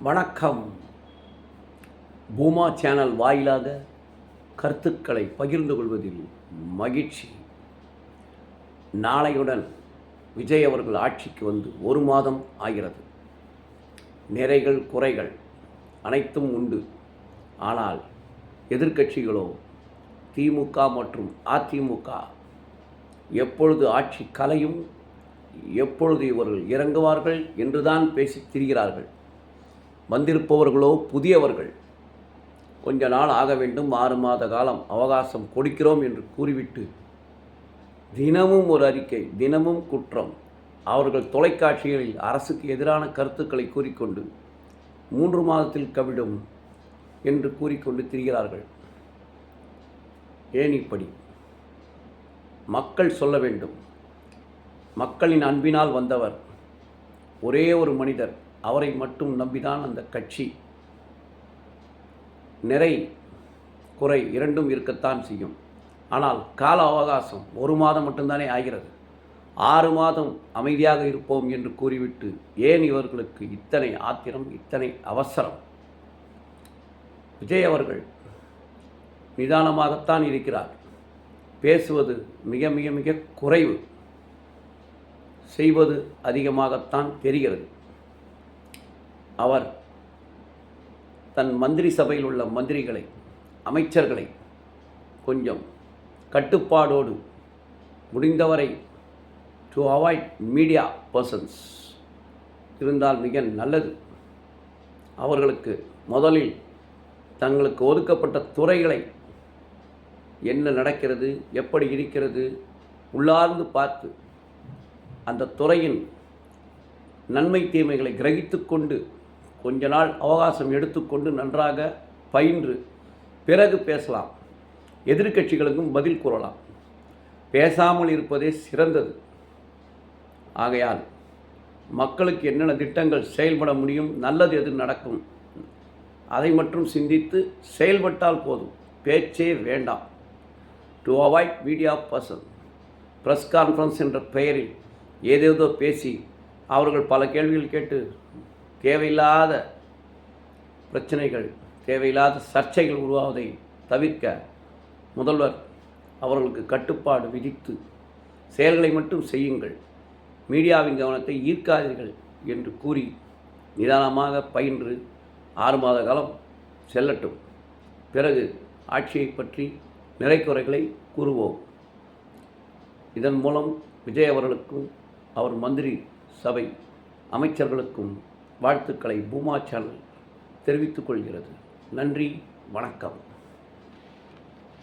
வணக்கம். பூமா சேனல் வாயிலாக கருத்துக்களை பகிர்ந்து கொள்வதில் மகிழ்ச்சி. நாளையுடன் விஜய் அவர்கள் ஆட்சிக்கு வந்து 1 மாதம் ஆகிறது. நிறைகள் குறைகள் அனைத்தும் உண்டு. ஆனால் எதிர்க்கட்சிகளோ திமுக மற்றும் அதிமுக எப்பொழுது ஆட்சி கலையும், எப்பொழுது இவர்கள் இறங்குவார்கள் என்றுதான் பேசித் திரிகிறார்கள். வந்திருப்பவர்களோ புதியவர்கள். கொஞ்ச நாள் ஆக வேண்டும், 6 மாத காலம் அவகாசம் கொடுக்கிறோம் என்று கூறிவிட்டு தினமும் ஒரு அறிக்கை, தினமும் குற்றம். அவர்கள் தொலைக்காட்சிகளில் அரசுக்கு எதிரான கருத்துக்களை கூறிக்கொண்டு 3 மாதத்தில் கவிடும் என்று கூறிக்கொண்டு திரிகிறார்கள். ஏன் இப்படி? மக்கள் சொல்ல வேண்டும். மக்களின் அன்பினால் வந்தவர் ஒரே ஒரு மனிதர். அவரை மட்டும் நம்பிதான் அந்த கட்சி. நிறை குறை இரண்டும் இருக்கத்தான் செய்யும். ஆனால் கால அவகாசம் 1 மாதம் மட்டும்தானே ஆகிறது. 6 மாதம் அமைதியாக இருப்போம் என்று கூறிவிட்டு ஏன் இவர்களுக்கு இத்தனை ஆத்திரம், இத்தனை அவசரம்? விஜய் அவர்கள் நிதானமாகத்தான் இருக்கிறார். பேசுவது மிக மிக மிக குறைவு, செய்வது அதிகமாகத்தான் தெரிகிறது. அவர் தன் மந்திரி சபையில் உள்ள மந்திரிகளை, அமைச்சர்களை கொஞ்சம் கட்டுப்பாடோடு, முடிந்தவரை டு அவாய்ட் மீடியா பர்சன்ஸ் இருந்தால் மிக நல்லது. அவர்களுக்கு முதலில் தங்களுக்கு ஒதுக்கப்பட்ட துறைகளை என்ன நடக்கிறது, எப்படி இருக்கிறது உள்ளார்ந்து பார்த்து அந்த துறையின் நன்மை தீமைகளை கிரகித்து கொண்டு கொஞ்ச நாள் அவகாசம் எடுத்துக்கொண்டு நன்றாக பயின்று பிறகு பேசலாம். எதிர்க்கட்சிகளுக்கும் பதில் கூறலாம். பேசாமல் இருப்பதே சிறந்தது. ஆகையால் மக்களுக்கு என்னென்ன திட்டங்கள் செயல்பட முடியும், நல்லது எது நடக்கும், அதை மட்டும் சிந்தித்து செயல்பட்டால் போதும். பேச்சே வேண்டாம். To avoid media person. Press conference என்ற பெயரில் ஏதேதோ பேசி அவர்கள் பல கேள்விகள் கேட்டு தேவையில்லாத பிரச்சனைகள், தேவையில்லாத சர்ச்சைகள் உருவாவதை தவிர்க்க முதல்வர் அவர்களுக்கு கட்டுப்பாடு விதித்து செயல்களை மட்டும் செய்யுங்கள், மீடியாவின் கவனத்தை ஈர்க்காதீர்கள் என்று கூறி நிதானமாக பயின்று 6 மாத காலம் செல்லட்டும். பிறகு ஆட்சியை பற்றி நிறைக்குறைகளை கூறுவோம். இதன் மூலம் விஜய் அவர்களுக்கும் அவர் மந்திரி சபை அமைச்சர்களுக்கும் வாழ்த்துக்களை பூமா சேனல் தெரிவித்துக் கொள்கிறது. நன்றி, வணக்கம்.